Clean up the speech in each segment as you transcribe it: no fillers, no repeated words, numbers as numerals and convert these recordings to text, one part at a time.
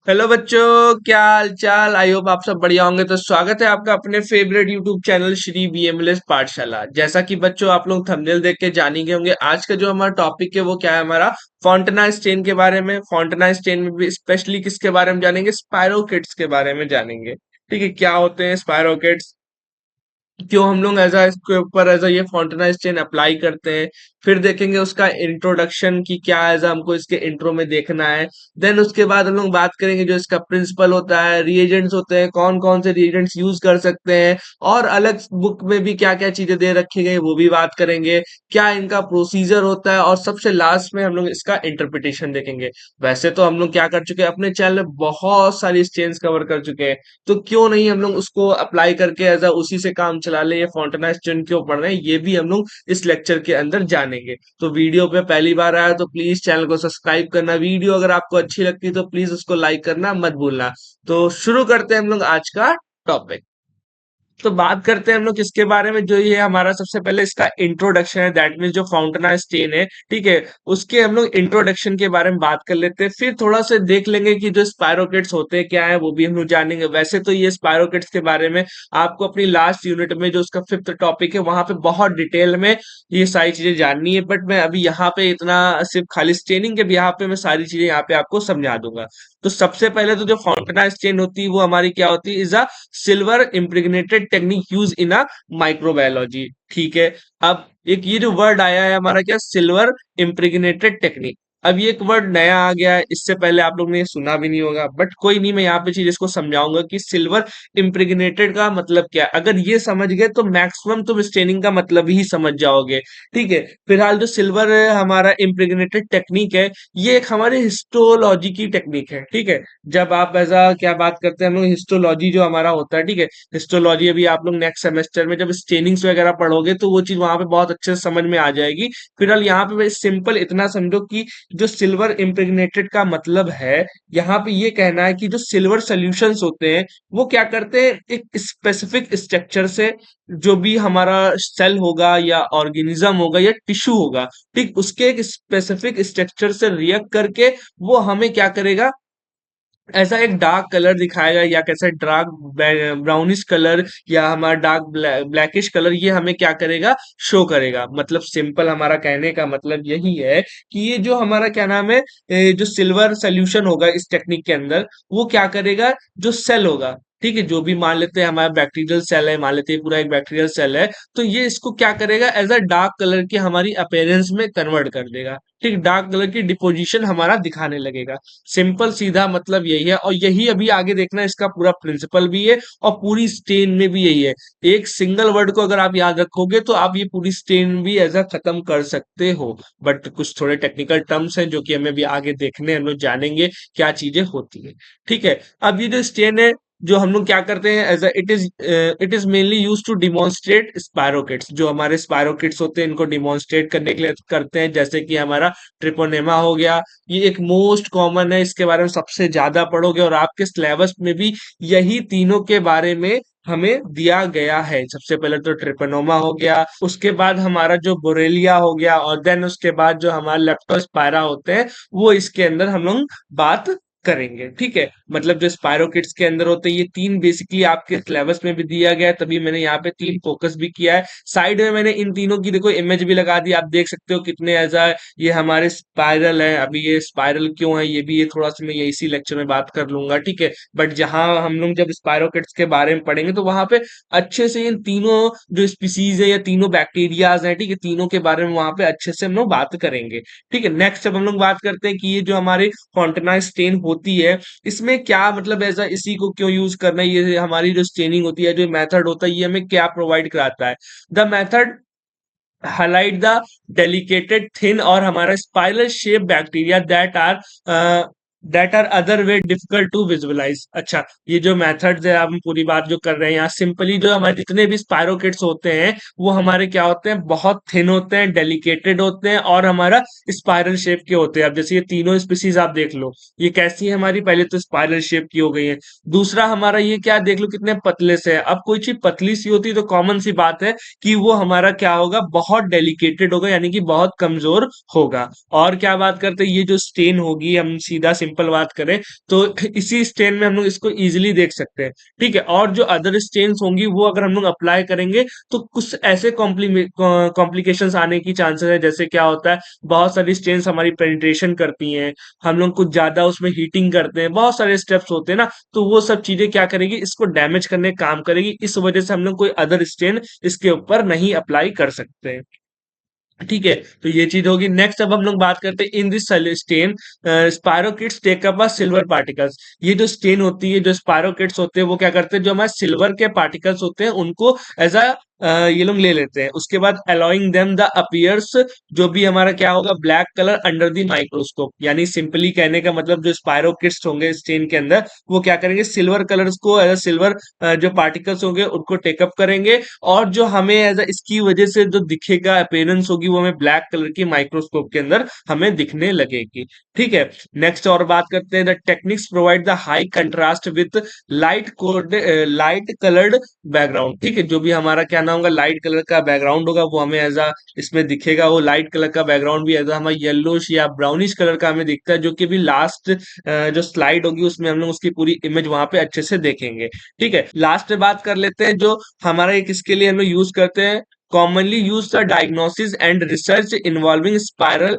Hello बच्चों, क्या हाल चाल। आई होप आप सब बढ़िया होंगे। तो स्वागत है आपका अपने फेवरेट यूट्यूब चैनल श्री बीएमएलएस पाठशाला। जैसा कि बच्चों आप लोग थंबनेल देख के जान ही गए होंगे, आज का जो हमारा टॉपिक है वो क्या है, हमारा फॉन्टना स्टेन के बारे में। फॉन्टना स्टेन में भी स्पेशली किसके बारे में जानेंगे, स्पायरोकिट्स के बारे में जानेंगे। ठीक है, क्या होते हैं स्पायरोकिट्स, क्यों हम लोग ऐसा इसके ऊपर ऐसा ये फॉन्टेनाइज चेन अप्लाई करते हैं। फिर देखेंगे उसका इंट्रोडक्शन की क्या ऐसा हमको इसके इंट्रो में देखना है। देन उसके बाद हम लोग बात करेंगे जो इसका प्रिंसिपल होता है, रिएजेंट्स होते हैं, कौन कौन से रिएजेंट्स यूज कर सकते हैं, और अलग बुक में भी क्या क्या चीजें दे रखी गई वो भी बात करेंगे। क्या इनका प्रोसीजर होता है, और सबसे लास्ट में हम लोग इसका इंटरप्रिटेशन देखेंगे। वैसे तो हम लोग क्या कर चुके हैं, अपने चैनल में बहुत सारी चेन्स कवर कर चुके हैं, तो क्यों नहीं हम लोग उसको अप्लाई करके एज उसी से काम चला ले। ये फॉन्टेनाइज स्टूडेंट क्यों पढ़ रहे हैं ये भी हम लोग इस लेक्चर के अंदर जानेंगे। तो वीडियो पे पहली बार आया तो प्लीज चैनल को सब्सक्राइब करना, वीडियो अगर आपको अच्छी लगती है तो प्लीज उसको लाइक करना मत भूलना। तो शुरू करते हैं हम लोग आज का टॉपिक। तो बात करते हैं हम लोग किसके बारे में, जो ये हमारा सबसे पहले इसका इंट्रोडक्शन है, दैट मीन्स जो फाउंटेना स्टेन है। ठीक है, उसके हम लोग इंट्रोडक्शन के बारे में बात कर लेते हैं। फिर थोड़ा सा देख लेंगे कि जो स्पायरोकिट्स होते हैं क्या है, वो भी हम लोग जानेंगे। वैसे तो ये स्पायरोकिट्स के बारे में आपको अपनी लास्ट यूनिट में जो उसका फिफ्थ टॉपिक है वहां पे बहुत डिटेल में ये सारी चीजें जाननी है, बट मैं अभी यहाँ पे इतना सिर्फ खाली स्टेनिंग के यहाँ पे मैं सारी चीजें यहाँ पे आपको समझा दूंगा। तो सबसे पहले तो जो फाउंटेना स्टेन होती है वो हमारी क्या होती है, is a silver impregnated technique use in a microbiology. ठीक है, अब एक ये जो वर्ड आया है हमारा क्या, सिल्वर इम्प्रेग्नेटेड टेक्निक। अब ये एक वर्ड नया आ गया है, इससे पहले आप लोग ने ये सुना भी नहीं होगा, बट कोई नहीं, मैं यहाँ पे चीज इसको समझाऊंगा कि सिल्वर इम्प्रेग्नेटेड का मतलब क्या है। अगर ये समझ गए तो मैक्सिमम तुम स्टेनिंग का मतलब ही समझ जाओगे। ठीक है, फिलहाल जो सिल्वर हमारा इम्प्रेग्नेटेड टेक्निक है, ये एक हमारे हिस्टोलॉजी की टेक्निक है। ठीक है, जब आप ऐसा क्या बात करते हैं हम लोग, हिस्टोलॉजी जो हमारा होता है, ठीक है, हिस्टोलॉजी अभी आप लोग नेक्स्ट सेमेस्टर में जब स्टेनिंग्स वगैरह पढ़ोगे तो वो चीज वहां पे बहुत अच्छे से समझ में आ जाएगी। फिलहाल यहाँ पे बस सिंपल इतना समझो कि जो सिल्वर इम्प्रेग्नेटेड का मतलब है, यहाँ पे ये कहना है कि जो सिल्वर सोल्यूशंस होते हैं वो क्या करते हैं, एक स्पेसिफिक स्ट्रक्चर से जो भी हमारा सेल होगा या ऑर्गेनिज्म होगा या टिश्यू होगा, ठीक, उसके एक स्पेसिफिक स्ट्रक्चर से रिएक्ट करके वो हमें क्या करेगा, ऐसा एक डार्क कलर दिखाएगा, या कैसा डार्क ब्राउनिश कलर या हमारा डार्क ब्लैकिश कलर, ये हमें क्या करेगा, शो करेगा। मतलब सिंपल हमारा कहने का मतलब यही है कि ये जो हमारा क्या नाम है, जो सिल्वर सोल्यूशन होगा इस टेक्निक के अंदर, वो क्या करेगा, जो सेल होगा, ठीक है, जो भी मान लेते हैं हमारा बैक्टीरियल सेल है, मान लेते हैं पूरा एक बैक्टीरियल सेल है, तो ये इसको क्या करेगा, एज अ डार्क कलर की हमारी अपेयरेंस में कन्वर्ट कर देगा। ठीक, डार्क कलर की डिपोजिशन हमारा दिखाने लगेगा। सिंपल सीधा मतलब यही है, और यही अभी आगे देखना इसका पूरा प्रिंसिपल भी है, और पूरी स्टेन में भी यही है। एक सिंगल वर्ड को अगर आप याद रखोगे तो आप ये पूरी स्टेन भी ऐसा खत्म कर सकते हो। बट कुछ थोड़े टेक्निकल टर्म्स हैं जो कि हमें भी आगे देखने, हम लोग जानेंगे क्या चीजें होती है। ठीक है, अब ये जो स्टेन है, जो हम लोग क्या करते हैं, as it is mainly used to demonstrate spirochetes. जो हमारे स्पायरोकिट्स होते हैं इनको डिमॉन्स्ट्रेट करने के लिए करते हैं, जैसे कि हमारा ट्रिपोनेमा हो गया, ये एक मोस्ट कॉमन है, इसके बारे में सबसे ज्यादा पढ़ोगे, और आपके सिलेबस में भी यही तीनों के बारे में हमें दिया गया है। सबसे पहले तो ट्रिपनोमा हो गया, उसके बाद हमारा जो बोरेलिया हो गया, और देन उसके बाद जो हमारा लेप्टोस्पायरा होते हैं वो इसके अंदर हम लोग बात करेंगे। ठीक है, मतलब जो स्पायरोकिट्स के अंदर होते हैं ये तीन बेसिकली आपके सिलेबस में भी दिया गया है, तभी मैंने यहाँ पे तीन फोकस भी किया है। साइड में मैंने इन तीनों की देखो इमेज भी लगा दी, आप देख सकते हो कितने ऐसा, ये हमारे स्पाइरल है। अभी ये स्पाइरल क्यों है ये भी, ये थोड़ा सा मैं ये इसी लेक्चर में बात कर लूंगा। ठीक है, बट जहां हम लोग जब स्पायरोकिट्स के बारे में पढ़ेंगे तो वहां पे अच्छे से इन तीनों जो स्पीसीज है या तीनों बैक्टीरियाज हैं, ठीक है, तीनों के बारे में वहां पे अच्छे से हम लोग बात करेंगे। ठीक है, नेक्स्ट अब हम लोग बात करते हैं कि ये जो हमारी फॉन्टेनाइज स्टेन होती है, इसमें क्या मतलब ऐसा, इसी को क्यों यूज करना है, ये हमारी जो स्टेनिंग होती है, जो मेथड होता है, ये हमें क्या प्रोवाइड कराता है। The method highlight the delicated thin और हमारा spiral shape bacteria that are other way difficult to visualize। अच्छा, ये जो मेथड्स है, हम पूरी बात जो कर रहे हैं यहाँ, सिंपली जो हमारे जितने भी स्पायरोकिट्स होते हैं वो हमारे क्या होते हैं, बहुत थिन होते हैं, डेलिकेटेड होते हैं, और हमारा स्पाइरल शेप के होते हैं। अब जैसे ये तीनों स्पीसीज आप देख लो, ये कैसी है हमारी, पहले तो स्पाइरल शेप की हो गई है। दूसरा हमारा ये क्या देख लो, कितने पतले से है। अब कोई चीज पतली सी होती है तो कॉमन सी बात है कि वो हमारा क्या होगा, बहुत डेलिकेटेड होगा, यानी कि बहुत कमजोर होगा। और क्या बात करते हैं, ये जो स्टेन होगी, हम सीधा सिंपल सिंपल बात करें तो इसी स्टेन में हम लोग इसको इजीली देख सकते हैं। ठीक है, और जो अदर स्टेन्स होंगी वो अगर हम लोग अप्लाई करेंगे तो कुछ ऐसे कॉम्प्लिकेशंस आने की चांसेस है। जैसे क्या होता है, बहुत सारी स्टेन्स हमारी पेनिट्रेशन करती हैं, हम लोग कुछ ज्यादा उसमें हीटिंग करते हैं, बहुत सारे स्टेप्स होते हैं ना, तो वो सब चीजें क्या करेगी, इसको डैमेज करने का काम करेगी। इस वजह से हम लोग कोई अदर स्टेन इसके ऊपर नहीं अप्लाई कर सकते हैं। ठीक है, तो ये चीज होगी। नेक्स्ट अब हम लोग बात करते हैं in this stain spirochetes take up silver particles. ये जो स्टेन होती है, जो स्पायरोकिट्स होते हैं, वो क्या करते हैं, जो हमारे सिल्वर के पार्टिकल्स होते हैं उनको एज अ ये लोग ले लेते हैं। उसके बाद अलाउइंग देम द अपीयर्स, जो भी हमारा क्या होगा, black colour under the microscope. यानी सिंपली कहने का मतलब जो स्पायरोकिट्स होंगे स्टेन के अंदर, वो क्या करेंगे, सिल्वर कलर्स को एज अ सिल्वर जो पार्टिकल्स होंगे उनको टेकअप करेंगे, और जो हमें एज इसकी वजह से जो दिखेगा अपीयरेंस होगी, वो हमें ब्लैक कलर की माइक्रोस्कोप के अंदर हमें दिखने लगेगी। ठीक है, नेक्स्ट और बात करते हैं, the techniques provide the high contrast with light coloured background. ठीक है, जो भी हमारा क्या नाम होगा, लाइट कलर का बैकग्राउंड होगा, वो हमें एज इसमें दिखेगा। वो लाइट कलर का बैकग्राउंड भी एज हमारा येलोश या ब्राउनिश कलर का हमें दिखता है, जो कि भी लास्ट जो स्लाइड होगी उसमें हम लोग उसकी पूरी इमेज वहां पे अच्छे से देखेंगे। ठीक है, लास्ट में बात कर लेते हैं जो हमारा एक इसके लिए हम लोग यूज करते हैं, commonly use the diagnosis and research involving spiral.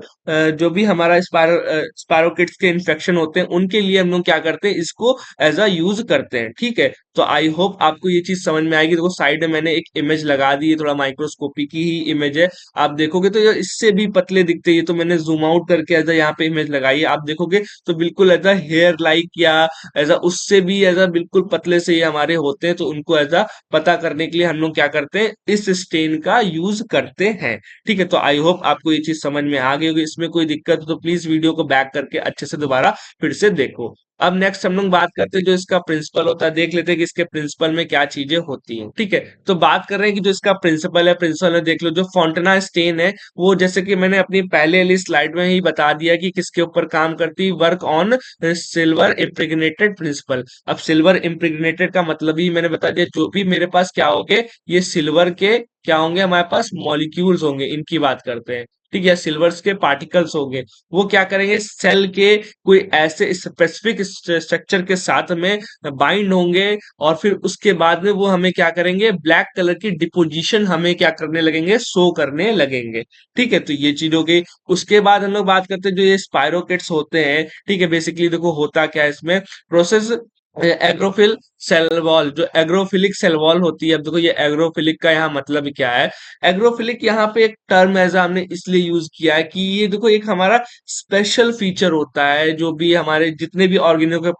जो भी हमारा स्पायरोकिट्स के इन्फेक्शन होते हैं उनके लिए हम लोग क्या करते हैं, इसको एज अ यूज करते हैं। ठीक है, तो आई होप आपको ये चीज समझ में आएगी। देखो साइड में मैंने एक इमेज लगा दी है, थोड़ा माइक्रोस्कोपी की ही इमेज है। आप देखोगे तो ये इससे भी पतले दिखते हैं, ये तो मैंने जूम आउट करके एज अ यहाँ पे इमेज लगाई है, आप देखोगे तो बिल्कुल एज अ हेयर लाइक या एज अ उससे भी एज अ बिल्कुल पतले से ये हमारे होते हैं। तो उनको एज अ पता करने के लिए हम लोग क्या करते हैं, इस स्टेन का यूज करते हैं। ठीक है, तो आई होप आपको ये चीज समझ में आ गई होगी। इसमें कोई दिक्कत हो तो प्लीज वीडियो को बैक करके अच्छे से दोबारा फिर से देखो। अब नेक्स्ट हम लोग बात करते हैं जो इसका प्रिंसिपल होता है, देख लेते हैं कि इसके प्रिंसिपल में क्या चीजें होती हैं। ठीक है, तो बात कर रहे हैं कि जो इसका प्रिंसिपल है, प्रिंसिपल में देख लो जो फॉन्टेना स्टेन है, वो जैसे कि मैंने अपनी पहले वाली स्लाइड में ही बता दिया कि किसके ऊपर काम करती है, work on silver impregnated principle. अब सिल्वर इम्प्रेग्नेटेड का मतलब ही मैंने बता दिया, जो भी मेरे पास क्या होंगे, ये सिल्वर के क्या होंगे, हमारे पास मॉलिक्यूल्स होंगे, इनकी बात करते हैं। ठीक है, सिल्वर्स के पार्टिकल्स होंगे, वो क्या करेंगे, सेल के कोई ऐसे स्पेसिफिक स्ट्रक्चर के साथ में बाइंड होंगे, और फिर उसके बाद में वो हमें क्या करेंगे, ब्लैक कलर की डिपोजिशन हमें क्या करने लगेंगे, शो करने लगेंगे। ठीक है, तो ये चीज हो गई। उसके बाद हम लोग बात करते हैं जो ये स्पायरोकिट्स होते हैं। ठीक है, बेसिकली देखो होता क्या है इसमें, प्रोसेस एग्रोफिल सेल वॉल, जो एग्रोफिलिक सेल वॉल होती है। अब देखो ये एग्रोफिलिक का यहाँ मतलब क्या है, एग्रोफिलिक यहाँ पे एक टर्म ऐसा हमने इसलिए यूज किया है कि ये देखो एक हमारा स्पेशल फीचर होता है, जो भी हमारे जितने भी ऑर्गेनो के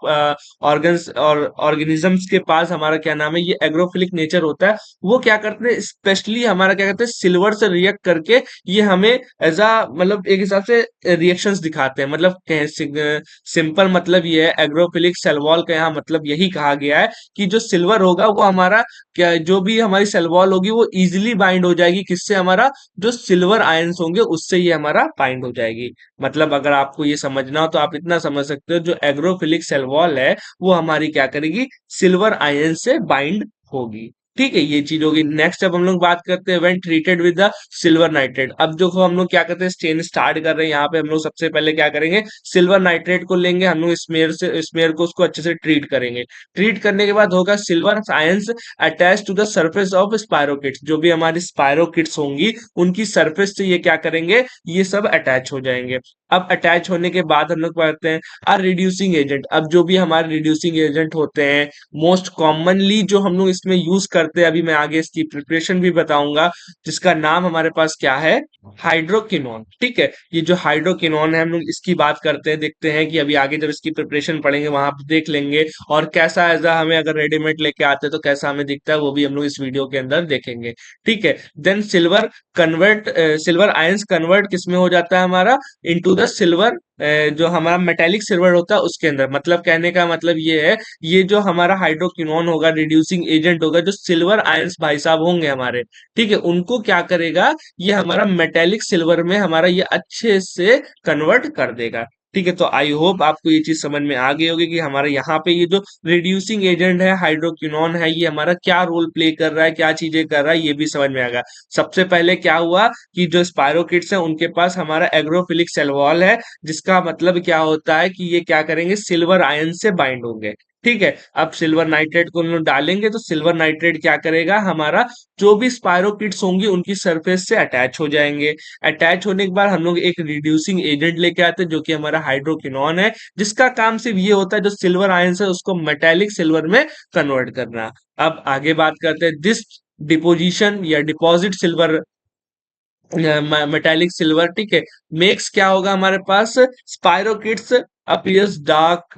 ऑर्गन्स और ऑर्गेनिजम्स के पास हमारा क्या नाम है, ये एग्रोफिलिक नेचर होता है। वो क्या करते हैं, स्पेशली हमारा क्या कहते हैं, सिल्वर से रिएक्ट करके ये हमें एज अ मतलब एक हिसाब से रिएक्शंस दिखाते हैं। मतलब सिंपल मतलब ये है, एग्रोफिलिक सेल वॉल का यहाँ मतलब यही कहा गया है कि जो सिल्वर होगा वो हमारा क्या, जो भी हमारी सेल वॉल होगी वो इजीली बाइंड हो जाएगी, किससे, हमारा जो सिल्वर आयंस होंगे उससे ये हमारा बाइंड हो जाएगी। मतलब अगर आपको ये समझना हो तो आप इतना समझ सकते हो, जो एग्रोफिलिक सेल वॉल है वो हमारी क्या करेगी, सिल्वर आयन से बाइंड होगी। ठीक है, ये चीज होगी। नेक्स्ट अब हम लोग बात करते हैं when treated with the silver nitrate. अब जो हम लोग क्या करते हैं, स्टेन स्टार्ट कर रहे हैं, यहाँ पे हम लोग सबसे पहले क्या करेंगे, सिल्वर नाइट्रेट को लेंगे हम लोग, स्मेयर को उसको अच्छे से ट्रीट करेंगे। ट्रीट करने के बाद होगा silver ions attach to the surface of spirochetes. जो भी हमारी स्पायरोकिट्स होंगी उनकी सरफेस से ये क्या करेंगे, ये सब अटैच हो जाएंगे। अब अटैच होने के बाद हम लोग कहते हैं रिड्यूसिंग एजेंट। अब जो भी हमारे रिड्यूसिंग एजेंट होते हैं, मोस्ट कॉमनली जो हम लोग इसमें यूज करते हैं, अभी मैं आगे इसकी प्रिपरेशन भी बताऊंगा, जिसका नाम हमारे पास क्या है, हाइड्रोकिनोन। ठीक है, ये जो हाइड्रोकिनोन है हम लोग इसकी बात करते हैं, देखते हैं कि अभी आगे जब इसकी प्रिपरेशन पढ़ेंगे वहां पे देख लेंगे, और कैसा ऐसा हमें अगर रेडीमेड लेके आते हैं तो कैसा हमें दिखता है वो भी हम लोग इस वीडियो के अंदर देखेंगे। ठीक है, देन सिल्वर आयंस कन्वर्ट किसमें हो जाता है हमारा, इनटू द सिल्वर, जो हमारा मेटेलिक सिल्वर होता है उसके अंदर। मतलब कहने का मतलब ये है, ये जो हमारा हाइड्रोक्विनोन होगा, रिड्यूसिंग एजेंट होगा, जो सिल्वर आयंस भाई साहब होंगे हमारे, ठीक है, उनको क्या करेगा, ये हमारा मेटेलिक सिल्वर में हमारा ये अच्छे से कन्वर्ट कर देगा। ठीक है, तो आई होप आपको ये चीज समझ में आ गई होगी कि हमारे यहाँ पे ये जो रिड्यूसिंग एजेंट है हाइड्रोक्विनोन है, ये हमारा क्या रोल प्ले कर रहा है, क्या चीजें कर रहा है, ये भी समझ में आ गया। सबसे पहले क्या हुआ कि जो स्पायरोकिट्स है उनके पास हमारा एग्रोफिलिक सेल वॉल है, जिसका मतलब क्या होता है कि ये क्या करेंगे, सिल्वर आयन से बाइंड होंगे। ठीक है, अब सिल्वर नाइट्रेट को हम लोग डालेंगे तो सिल्वर नाइट्रेट क्या करेगा, हमारा जो भी स्पायरोकिट्स होंगी उनकी सरफेस से अटैच हो जाएंगे। अटैच होने के बाद हम लोग एक रिड्यूसिंग एजेंट लेके आते हैं जो कि हमारा हाइड्रोक्विनोन है, जिसका काम सिर्फ ये होता है जो सिल्वर आयंस है उसको मेटेलिक सिल्वर में कन्वर्ट करना। अब आगे बात करते हैं दिस डिपोजिशन या डिपॉजिट सिल्वर, मेटालिक सिल्वर। ठीक है, मेक्स क्या होगा हमारे पास, स्पायरोकिट्स अपीयर्स डार्क,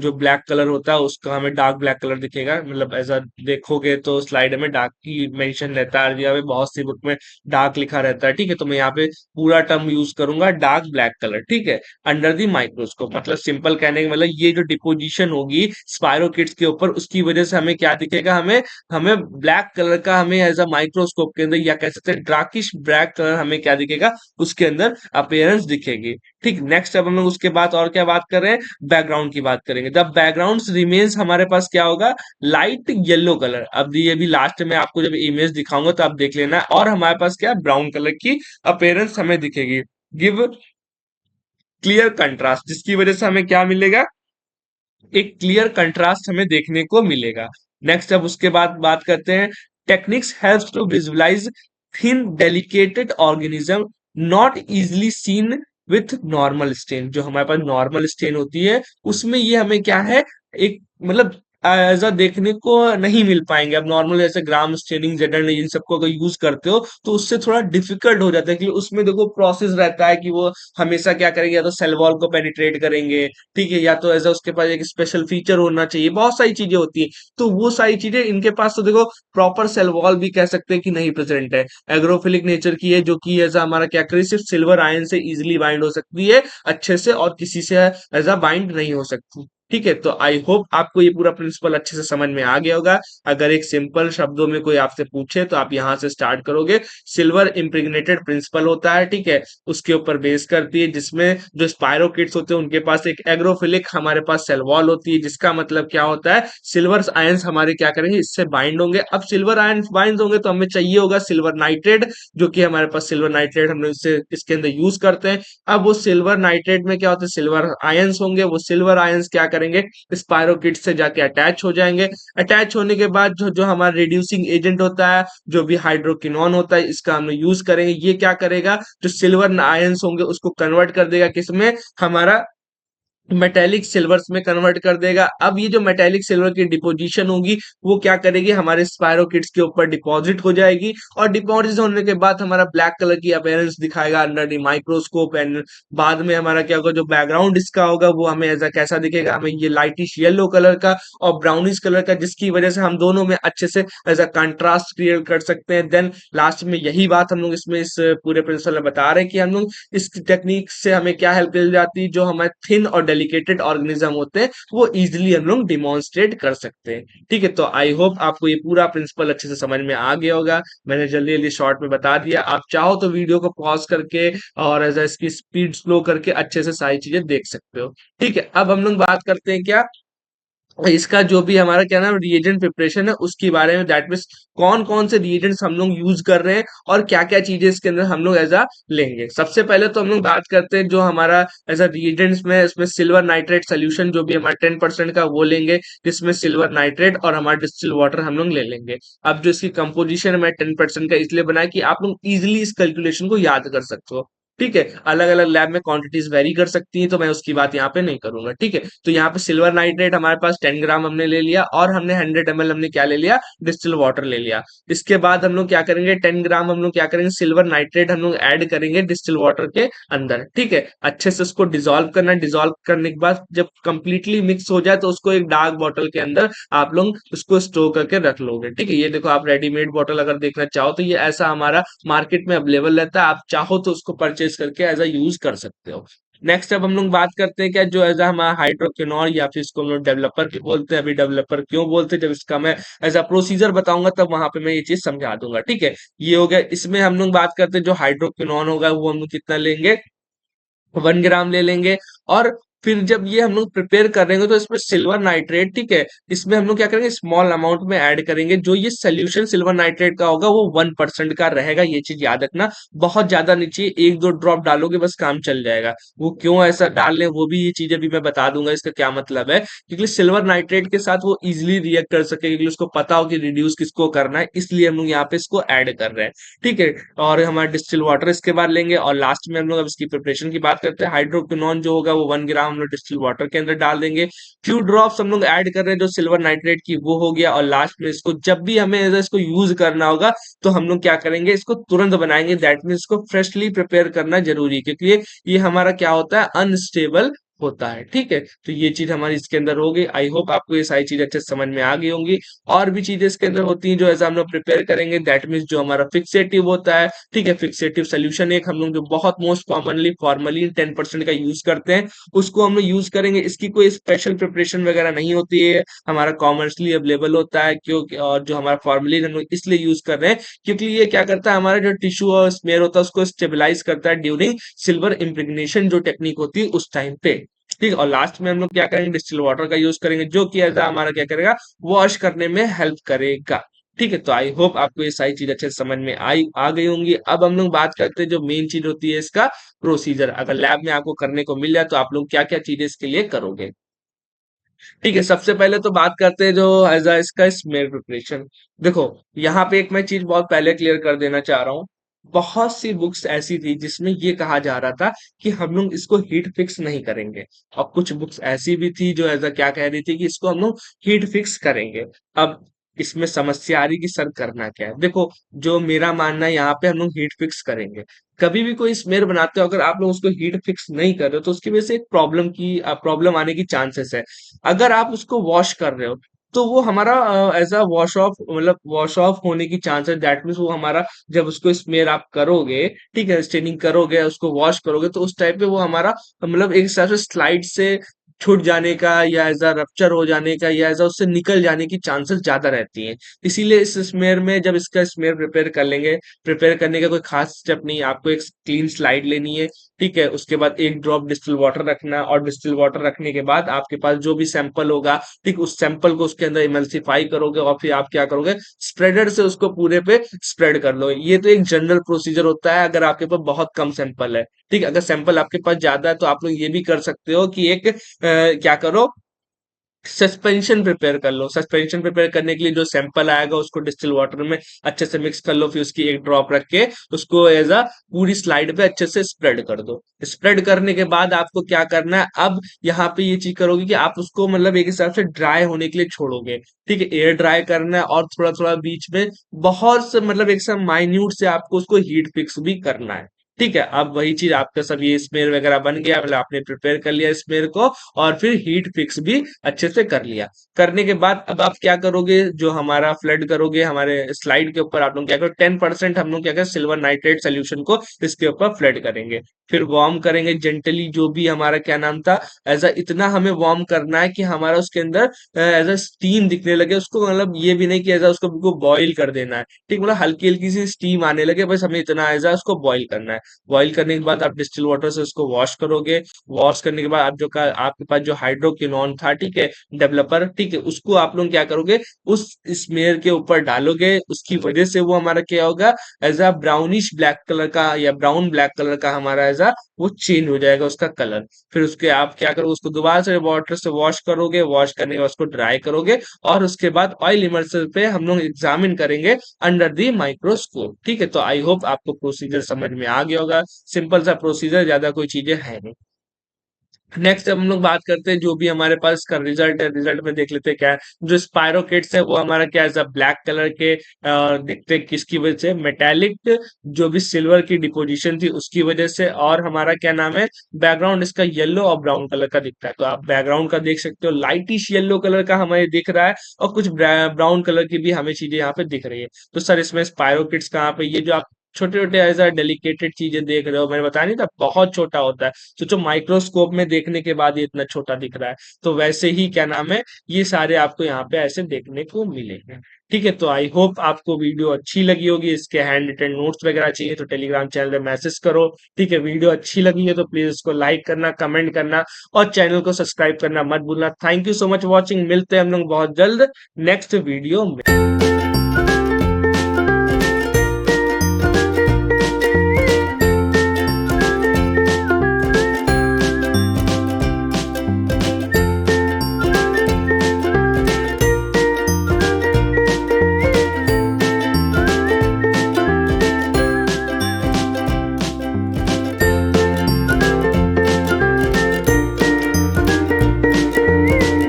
जो ब्लैक कलर होता है उसका हमें डार्क ब्लैक कलर दिखेगा, मतलब ऐसा देखोगे तो स्लाइड में डार्क की मेंशन रहता है, या बहुत सी बुक में डार्क लिखा रहता है। ठीक है, तो मैं यहाँ पे पूरा टर्म यूज करूंगा डार्क ब्लैक कलर। ठीक है, अंडर द माइक्रोस्कोप, मतलब सिंपल कहने का मतलब ये जो डिपोजिशन होगी स्पायरोकिट्स के ऊपर उसकी वजह से हमें क्या दिखेगा, हमें हमें ब्लैक कलर का हमें एज अ माइक्रोस्कोप के अंदर, या कह सकते हैं डार्किश ब्लैक कलर हमें क्या दिखेगा उसके अंदर अपीयरेंस दिखेगी। ठीक, नेक्स्ट अब हम लोग उसके बाद और क्या बात कर रहे हैं, बैकग्राउंड की बात करेंगे। द बैकग्राउंड रिमेन्स हमारे पास क्या होगा, लाइट येलो कलर। अब ये भी लास्ट में आपको जब इमेज दिखाऊंगा तो आप देख लेना, और हमारे पास क्या ब्राउन कलर की अपीयरेंस हमें दिखेगी। गिव क्लियर कंट्रास्ट, जिसकी वजह से हमें क्या मिलेगा, एक क्लियर कंट्रास्ट हमें देखने को मिलेगा। नेक्स्ट अब उसके बाद बात करते हैं, techniques helps to visualize thin delicated organism not easily seen with normal stain. जो हमारे पास नॉर्मल स्टेन होती है उसमें ये हमें क्या है, एक मतलब ऐसा देखने को नहीं मिल पाएंगे। अब नॉर्मल जैसे ग्राम स्टेनिंग, जेडन, इन सबको अगर यूज करते हो तो उससे थोड़ा डिफिकल्ट हो जाता है, कि उसमें देखो प्रोसेस रहता है कि वो हमेशा क्या करेंगे, या तो सेल वॉल को पेनिट्रेट करेंगे, ठीक है, या तो ऐसा उसके पास एक स्पेशल फीचर होना चाहिए, बहुत सारी चीजें होती है। तो वो सारी चीजें इनके पास तो देखो प्रॉपर सेल वॉल भी कह सकते हैं कि नहीं प्रेजेंट है, एग्रोफिलिक नेचर की है, जो कि ऐसा हमारा क्या करे, सिर्फ सिल्वर आयन से इजिली बाइंड हो सकती है अच्छे से, और किसी से ऐसा बाइंड नहीं हो सकती। ठीक है, तो आई होप आपको ये पूरा प्रिंसिपल अच्छे से समझ में आ गया होगा। अगर एक सिंपल शब्दों में कोई आपसे पूछे तो आप यहां से स्टार्ट करोगे, सिल्वर इम्प्रिग्नेटेड प्रिंसिपल होता है। ठीक है, उसके ऊपर बेस करती है, जिसमें जो स्पायरोकिट्स होते हैं उनके पास एक एग्रोफिलिक हमारे पास सेल वॉल होती है, जिसका मतलब क्या होता है, सिल्वर आयंस हमारे क्या करेंगे, इससे बाइंड होंगे। अब सिल्वर आयंस बाइंड होंगे तो हमें चाहिए होगा सिल्वर नाइट्रेट, जो कि हमारे पास सिल्वर नाइट्रेट हम लोग इससे इसके अंदर यूज करते हैं। अब वो सिल्वर नाइट्रेट में क्या होता है, सिल्वर आयंस होंगे, वो सिल्वर आयंस क्या करेंगे, स्पायरोकिट से जाके अटैच हो जाएंगे। अटैच होने के बाद जो जो हमारा रिड्यूसिंग एजेंट होता है, जो भी हाइड्रोकिनोन होता है, इसका हम यूज करेंगे। ये क्या करेगा, जो सिल्वर आयंस होंगे उसको कन्वर्ट कर देगा किसमें, हमारा मेटेलिक सिल्वर्स में कन्वर्ट कर देगा। अब ये जो मेटेलिक सिल्वर की डिपोजिशन होगी वो क्या करेगी, हमारे स्पायरोकिट्स के ऊपर डिपॉजिट हो जाएगी, और डिपॉजिट होने के बाद हमारा ब्लैक कलर की अपीयरेंस दिखाएगा अंडर द माइक्रोस्कोप। एंड बाद में हमारा क्या होगा, जो बैकग्राउंड इसका होगा वो हमें ऐसा कैसा दिखेगा, हमें ये लाइटिश येलो कलर का और ब्राउनिश कलर का, जिसकी वजह से हम दोनों में अच्छे से ऐसा कंट्रास्ट क्रिएट कर सकते हैं। देन लास्ट में यही बात हम लोग इसमें इस पूरे प्रिंसिपल में बता रहे हैं कि हम लोग इस टेक्निक से हमें क्या हेल्प मिल जाती है, जो हमारे थिन और डेलिकेटेड ऑर्गेनिज्म होते हैं वो इजिली हम लोग डिमॉन्स्ट्रेट कर सकते हैं। ठीक है, तो आई होप आपको ये पूरा प्रिंसिपल अच्छे से समझ में आ गया होगा। मैंने जल्दी जल्दी शॉर्ट में बता दिया, आप चाहो तो वीडियो को पॉज करके और ऐसा इसकी स्पीड स्लो करके अच्छे से सारी चीजें देख सकते हो। ठीक है, अब हम लोग बात करते हैं क्या, इसका जो भी हमारा क्या नाम रिएजेंट प्रिपरेशन है उसके बारे में, दैट मीन्स कौन कौन से रिएजेंट्स हम लोग यूज कर रहे हैं और क्या क्या चीजें इसके अंदर हम लोग ऐसा लेंगे। सबसे पहले तो हम लोग बात करते हैं जो हमारा ऐसा रिएजेंट्स में, इसमें सिल्वर नाइट्रेट सोल्यूशन जो भी हमारा 10% का वो लेंगे, जिसमें सिल्वर नाइट्रेट और हमारा डिस्टिल वाटर हम लोग ले लेंगे। अब जो इसकी कंपोजिशन है 10% का इसलिए बनाया कि आप लोग इजिली इस कैलकुलेशन को याद कर सकते हो। ठीक है, अलग अलग लैब में क्वांटिटीज वेरी कर सकती हैं, तो मैं उसकी बात यहाँ पे नहीं करूंगा। ठीक है, तो यहाँ पे सिल्वर नाइट्रेट हमारे पास 10 ग्राम हमने ले लिया, और हमने 100 ml हमने क्या ले लिया, डिस्टिल वाटर ले लिया। इसके बाद हम लोग क्या करेंगे, 10 ग्राम हम लोग क्या करेंगे, सिल्वर नाइट्रेट हम लोग ऐड करेंगे डिस्टिल वाटर के अंदर। ठीक है, अच्छे से उसको डिसॉल्व करना है। डिसॉल्व करने के बाद जब कंप्लीटली मिक्स हो जाए तो उसको एक डार्क बॉटल के अंदर आप लोग उसको स्टोर करके रख लोगे। ठीक है, ये देखो आप रेडीमेड बॉटल अगर देखना चाहो तो ये ऐसा हमारा मार्केट में अवेलेबल रहता है, आप चाहो तो उसको परचेज करके एज अ यूज कर सकते हो। नेक्स्ट अब हम लोग बात करते हैं क्या, जो एज अ हमारा हाइड्रोक्विनोन, या फिर इसको हम लोग डेवलपर बोलते हैं। अभी डेवलपर क्यों बोलते हैं, जब इसका मैं एज अ प्रोसीजर बताऊंगा तब वहां पे मैं ये चीज समझा दूंगा। ठीक है, ये हो गया। इसमें हम लोग बात करते हैं जो हाइड्रोक्विनोन होगा वो हम लोग कितना लेंगे, 1 ग्राम ले लेंगे। और फिर जब ये हम लोग प्रिपेयर कर रहे हैं तो इसमें सिल्वर नाइट्रेट, ठीक है, इसमें हम लोग क्या करेंगे, स्मॉल अमाउंट में ऐड करेंगे। जो ये सोल्यूशन सिल्वर नाइट्रेट का होगा वो 1% का रहेगा, ये चीज याद रखना। बहुत ज्यादा नहीं चाहिए, 1-2 ड्रॉप डालोगे बस काम चल जाएगा। वो क्यों ऐसा डाल रहे हैं वो भी ये चीजें भी मैं बता दूंगा, इसका क्या मतलब है। क्योंकि सिल्वर नाइट्रेट के साथ वो इजिली रिएक्ट कर सके, क्योंकि उसको पता हो कि रिड्यूस किसको करना है, इसलिए हम लोग यहाँ पे इसको ऐड कर रहे हैं। ठीक है, और हमारा डिस्टिल वाटर इसके बाद लेंगे। और लास्ट में हम लोग अब इसकी प्रिपरेशन की बात करते हैं। हाइड्रोक्विनोन जो होगा वो 1 ग्राम हम लोग डिस्टिल वाटर के अंदर डाल देंगे। फ्यू ड्रॉप्स हम लोग ऐड कर रहे हैं जो सिल्वर नाइट्रेट की, वो हो गया। और लास्ट में इसको जब भी हमें इसको यूज करना होगा तो हम लोग क्या करेंगे, इसको तुरंत बनाएंगे। दैट मीन्स इसको फ्रेशली प्रिपेयर करना जरूरी है, क्योंकि ये हमारा क्या होता है, अनस्टेबल होता है। ठीक है, तो ये चीज हमारी इसके अंदर हो गई। आई होप आपको ये सारी चीज अच्छे से समझ में आ गई होंगी। और भी चीजें इसके अंदर होती हैं जो ऐसा हम लोग प्रिपेयर करेंगे। दैट मीन्स जो हमारा फिक्सेटिव होता है, ठीक है, फिक्सेटिव सोल्यूशन एक हम लोग जो बहुत मोस्ट कॉमनली फॉर्मली 10% का यूज करते हैं, उसको हम लोग यूज करेंगे। इसकी कोई स्पेशल प्रिपरेशन वगैरह नहीं होती है, हमारा कॉमर्शली अवेलेबल होता है। क्योंकि और जो हमारा फॉर्मली हम लोग इसलिए यूज कर रहे हैं क्योंकि ये क्या करता है, हमारा जो टिश्यू और स्मेयर होता है उसको स्टेबलाइज करता है ड्यूरिंग सिल्वर इम्प्रेग्नेशन जो टेक्निक होती है उस टाइम पे। ठीक है, और लास्ट में हम लोग क्या करेंगे, डिस्टिल वाटर का यूज करेंगे, जो कि ऐसा हमारा क्या करेगा, वॉश करने में हेल्प करेगा। ठीक है, तो आई होप आपको ये सारी चीज अच्छे से समझ में आ गई होंगी। अब हम लोग बात करते हैं जो मेन चीज होती है इसका प्रोसीजर। अगर लैब में आपको करने को मिल जाए तो आप लोग क्या क्या चीजें इसके लिए करोगे। ठीक है, सबसे पहले तो बात करते हैं जो एज अ इसका स्मेल प्रिपरेशन। देखो, यहाँ पे एक मैं चीज बहुत पहले क्लियर कर देना चाह रहा हूँ। बहुत सी बुक्स ऐसी थी जिसमें ये कहा जा रहा था कि हम लोग इसको हीट फिक्स नहीं करेंगे, और कुछ बुक्स ऐसी भी थी जो ऐसा क्या कह रही थी कि इसको हम लोग हीट फिक्स करेंगे। अब इसमें समस्या आ रही कि सर करना क्या है। देखो, जो मेरा मानना है, यहाँ पे हम लोग हीट फिक्स करेंगे। कभी भी कोई स्मेयर बनाते हो, अगर आप लोग उसको हीट फिक्स नहीं कर रहे हो तो उसकी वजह से एक प्रॉब्लम आने की चांसेस है। अगर आप उसको वॉश कर रहे हो तो वो हमारा एज अ वॉश ऑफ, मतलब वॉश ऑफ होने की चांस है। दैट मीन्स वो हमारा, जब उसको स्मेयर आप करोगे, ठीक है, स्टेनिंग करोगे, उसको वॉश करोगे, तो उस टाइप पे वो हमारा मतलब एक हिसाब से स्लाइड से छूट जाने का या एज अ रप्चर हो जाने का या एज अ उससे निकल जाने की चांसेस ज्यादा रहती हैं। इसीलिए इस स्मेयर में जब इसका स्मेयर प्रिपेयर कर लेंगे, प्रिपेयर करने का कोई खास स्टेप नहीं है, आपको एक क्लीन स्लाइड लेनी है। ठीक है, उसके बाद 1 ड्रॉप डिस्टिल वाटर रखना, और डिस्टिल वाटर रखने के बाद आपके पास जो भी सैंपल होगा, ठीक, उस सैंपल को उसके अंदर इमल्सिफाई करोगे, और फिर आप क्या करोगे, स्प्रेडर से उसको पूरे पे स्प्रेड कर लो। ये तो एक जनरल प्रोसीजर होता है अगर आपके पास बहुत कम सैंपल है। ठीक है, अगर सैंपल आपके पास ज्यादा है तो आप लोग ये भी कर सकते हो कि एक क्या करो, सस्पेंशन प्रिपेयर कर लो। सस्पेंशन प्रिपेयर करने के लिए जो सैंपल आएगा उसको डिस्टिल वाटर में अच्छे से मिक्स कर लो, फिर उसकी 1 ड्रॉप रख के उसको एज अ पूरी स्लाइड पे अच्छे से स्प्रेड कर दो। स्प्रेड करने के बाद आपको क्या करना है, अब यहाँ पे ये चीज करोगे कि आप उसको मतलब एक हिसाब से ड्राई होने के लिए छोड़ोगे। ठीक है, एयर ड्राई करना है, और थोड़ा थोड़ा बीच में बहुत से मतलब एक सब माइन्यूट से आपको उसको हीट फिक्स भी करना है। ठीक है, अब वही चीज आपका सब ये स्मेयर वगैरह बन गया, मतलब आपने प्रिपेयर कर लिया स्मेयर को, और फिर हीट फिक्स भी अच्छे से कर लिया। करने के बाद अब आप क्या करोगे, जो हमारा फ्लड करोगे हमारे स्लाइड के ऊपर, आप लोग क्या करो, 10% हम लोग क्या करें, सिल्वर नाइट्रेट सोल्यूशन को इसके ऊपर फ्लड करेंगे। फिर वार्म करेंगे जेंटली, जो भी हमारा क्या नाम था, ऐसा इतना हमें वार्म करना है कि हमारा उसके अंदर एज अ स्टीम दिखने लगे उसको। मतलब ये भी नहीं कि ऐसा उसको बिल्कुल बॉईल कर देना है। ठीक, मतलब हल्की हल्की सी स्टीम आने लगे, बस हमें इतना ऐसा उसको बॉईल करना है। बॉईल करने के बाद आप डिस्टिल वाटर से उसको वॉश करोगे। वॉश करने के बाद आप जो का आपके पास जो हाइड्रोक्विनोन था, ठीक है, डेवलपर, ठीक है, उसको आप लोग क्या करोगे, उस स्मेयर के ऊपर डालोगे। उसकी वजह से वो हमारा क्या होगा, as a brownish black colour का या ब्राउन ब्लैक कलर का हमारा एज अ वो चेंज हो जाएगा उसका कलर। फिर उसके आप क्या करोगे, उसको दोबारा से वाटर से वॉश करोगे। वॉश करने के बाद उसको ड्राई करोगे, और उसके बाद ऑयल इमर्सर पे हम लोग एग्जामिन करेंगे अंडर दी माइक्रोस्कोप। ठीक है, तो आई होप आपको प्रोसीजर समझ में आ गया होगा। सिंपल सा प्रोसीजर, ज्यादा कोई चीजें है नहीं। नेक्स्ट हम लोग बात करते हैं जो भी हमारे पास इसका रिजल्ट है। रिजल्ट में देख लेते हैं क्या है। जो स्पायरोकेट्स है वो हमारा क्या है, ब्लैक कलर के दिखते हैं, किसकी वजह से, मेटेलिक जो भी सिल्वर की डिपोजिशन थी उसकी वजह से। और हमारा क्या नाम है, बैकग्राउंड इसका येलो और ब्राउन कलर का दिखता है। तो आप बैकग्राउंड का देख सकते हो, लाइटिश येलो कलर का हमें दिख रहा है, और कुछ ब्राउन कलर की भी हमें चीजें यहाँ पे दिख रही है। तो सर इसमें स्पायरोकिट्स कहाँ पे, ये जो आप छोटे छोटे ऐसा डेलिकेटेड चीजें देख रहे हो, मैंने बताया नहीं था बहुत छोटा होता है, सोचो माइक्रोस्कोप में देखने के बाद ये इतना छोटा दिख रहा है। तो वैसे ही क्या नाम है, ये सारे आपको यहाँ पे ऐसे देखने को मिलेंगे। ठीक है, तो आई होप आपको वीडियो अच्छी लगी होगी। इसके हैंड रिटन नोट्स वगैरह चाहिए तो टेलीग्राम चैनल पे मैसेज करो। ठीक है, वीडियो अच्छी लगी है तो प्लीज इसको लाइक करना, कमेंट करना और चैनल को सब्सक्राइब करना मत भूलना। Thank you so much watching, मिलते हैं हम लोग बहुत जल्द नेक्स्ट वीडियो में।